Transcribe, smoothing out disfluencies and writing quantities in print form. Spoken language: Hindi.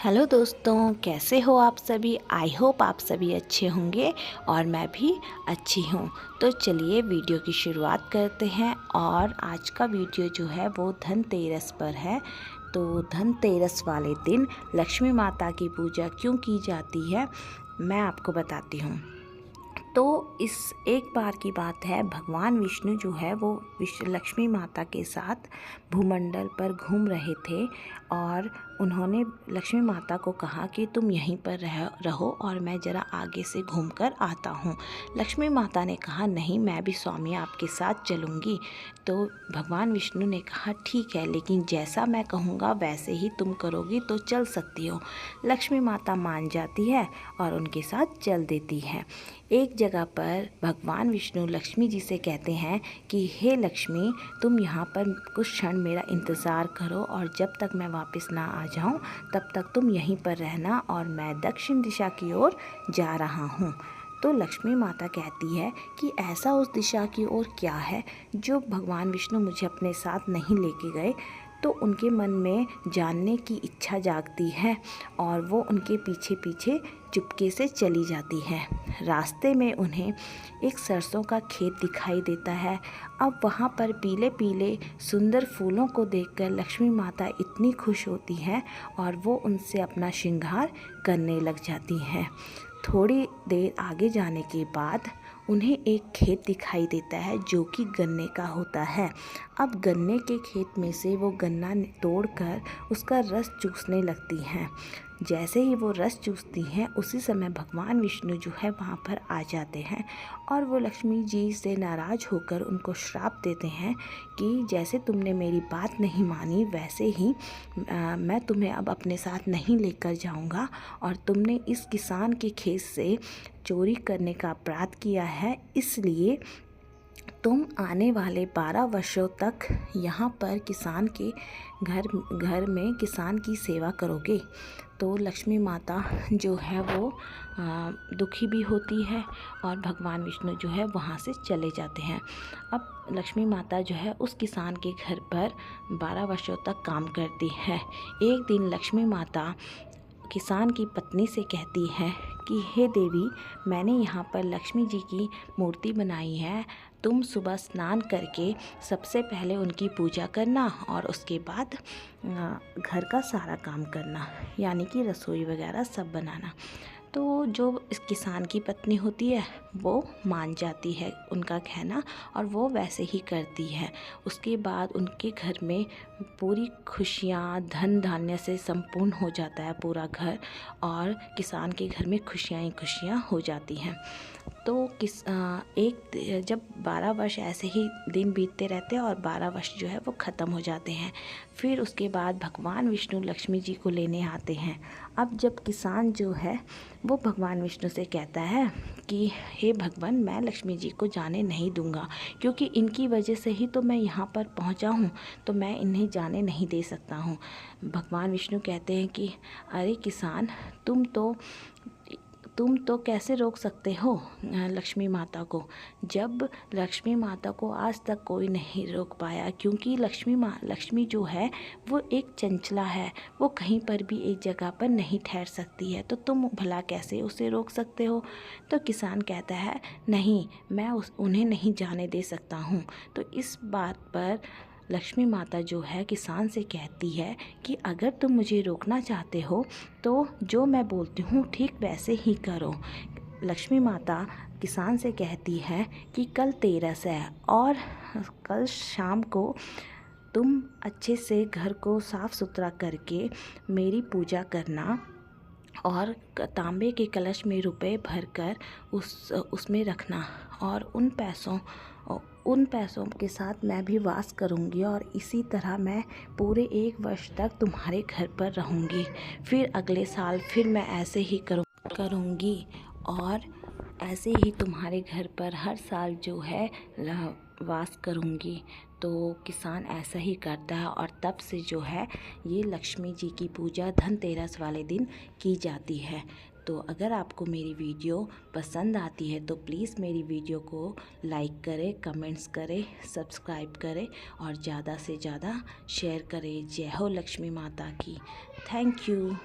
हेलो दोस्तों, कैसे हो आप सभी। आई होप आप सभी अच्छे होंगे और मैं भी अच्छी हूँ। तो चलिए वीडियो की शुरुआत करते हैं। और आज का वीडियो जो है वो धनतेरस पर है। तो धनतेरस वाले दिन लक्ष्मी माता की पूजा क्यों की जाती है मैं आपको बताती हूँ। तो इस एक बार की बात है, भगवान विष्णु जो है वो लक्ष्मी माता के साथ भूमंडल पर घूम रहे थे और उन्होंने लक्ष्मी माता को कहा कि तुम यहीं पर रहो और मैं ज़रा आगे से घूमकर आता हूँ। लक्ष्मी माता ने कहा नहीं, मैं भी स्वामी आपके साथ चलूँगी। तो भगवान विष्णु ने कहा ठीक है, लेकिन जैसा मैं कहूँगा वैसे ही तुम करोगी तो चल सकती हो। लक्ष्मी माता मान जाती है और उनके साथ चल देती है। एक जगह पर भगवान विष्णु लक्ष्मी जी से कहते हैं कि हे लक्ष्मी, तुम यहाँ पर कुछ क्षण मेरा इंतज़ार करो और जब तक मैं वापस ना आ जाऊँ तब तक तुम यहीं पर रहना और मैं दक्षिण दिशा की ओर जा रहा हूँ। तो लक्ष्मी माता कहती है कि ऐसा उस दिशा की ओर क्या है जो भगवान विष्णु मुझे अपने साथ नहीं लेके गए। तो उनके मन में जानने की इच्छा जागती है और वो उनके पीछे पीछे चुपके से चली जाती है। रास्ते में उन्हें एक सरसों का खेत दिखाई देता है। अब वहाँ पर पीले पीले सुंदर फूलों को देखकर लक्ष्मी माता इतनी खुश होती हैं और वो उनसे अपना श्रृंगार करने लग जाती हैं। थोड़ी देर आगे जाने के बाद उन्हें एक खेत दिखाई देता है जो कि गन्ने का होता है। अब गन्ने के खेत में से वो गन्ना तोड़कर उसका रस चूसने लगती हैं। जैसे ही वो रस चूसती हैं उसी समय भगवान विष्णु जो है वहाँ पर आ जाते हैं और वो लक्ष्मी जी से नाराज़ होकर उनको श्राप देते हैं कि जैसे तुमने मेरी बात नहीं मानी वैसे ही मैं तुम्हें अब अपने साथ नहीं लेकर जाऊँगा और तुमने इस किसान के खेत से चोरी करने का अपराध किया है, इसलिए तुम आने वाले 12 वर्षों तक यहाँ पर किसान के घर में किसान की सेवा करोगे। तो लक्ष्मी माता जो है वो दुखी भी होती है और भगवान विष्णु जो है वहाँ से चले जाते हैं। अब लक्ष्मी माता जो है उस किसान के घर पर 12 वर्षों तक काम करती है। एक दिन लक्ष्मी माता किसान की पत्नी से कहती है कि हे देवी, मैंने यहाँ पर लक्ष्मी जी की मूर्ति बनाई है, तुम सुबह स्नान करके सबसे पहले उनकी पूजा करना और उसके बाद घर का सारा काम करना, यानी कि रसोई वगैरह सब बनाना। तो जो इस किसान की पत्नी होती है वो मान जाती है उनका कहना और वो वैसे ही करती है। उसके बाद उनके घर में पूरी खुशियाँ धन धान्य से संपूर्ण हो जाता है पूरा घर और किसान के घर में खुशियाँ ही खुशियाँ हो जाती हैं। तो जब 12 वर्ष ऐसे ही दिन बीतते रहते हैं और 12 वर्ष जो है वो ख़त्म हो जाते हैं। फिर उसके बाद भगवान विष्णु लक्ष्मी जी को लेने आते हैं। अब जब किसान जो है वो भगवान विष्णु से कहता है कि हे भगवान, मैं लक्ष्मी जी को जाने नहीं दूंगा क्योंकि इनकी वजह से ही तो मैं यहाँ पर पहुँचा हूँ, तो मैं इन्हें जाने नहीं दे सकता हूँ। भगवान विष्णु कहते हैं कि अरे किसान, तुम तो कैसे रोक सकते हो लक्ष्मी माता को, जब लक्ष्मी माता को आज तक कोई नहीं रोक पाया, क्योंकि लक्ष्मी जो है वो एक चंचला है, वो कहीं पर भी एक जगह पर नहीं ठहर सकती है, तो तुम भला कैसे उसे रोक सकते हो। तो किसान कहता है नहीं, मैं उन्हें नहीं जाने दे सकता हूँ। तो इस बात पर लक्ष्मी माता जो है किसान से कहती है कि अगर तुम मुझे रोकना चाहते हो तो जो मैं बोलती हूँ ठीक वैसे ही करो। लक्ष्मी माता किसान से कहती है कि कल तेरस है और कल शाम को तुम अच्छे से घर को साफ़ सुथरा करके मेरी पूजा करना और तांबे के कलश में रुपए भरकर उसमें रखना और उन पैसों के साथ मैं भी वास करूंगी और इसी तरह मैं पूरे 1 वर्ष तक तुम्हारे घर पर रहूंगी। फिर अगले साल फिर मैं ऐसे ही करूंगी और ऐसे ही तुम्हारे घर पर हर साल जो है वास करूंगी। तो किसान ऐसा ही करता है और तब से जो है ये लक्ष्मी जी की पूजा धनतेरस वाले दिन की जाती है। तो अगर आपको मेरी वीडियो पसंद आती है तो प्लीज़ मेरी वीडियो को लाइक करें, कमेंट्स करें, सब्सक्राइब करें और ज़्यादा से ज़्यादा शेयर करें। जय हो लक्ष्मी माता की। Thank you.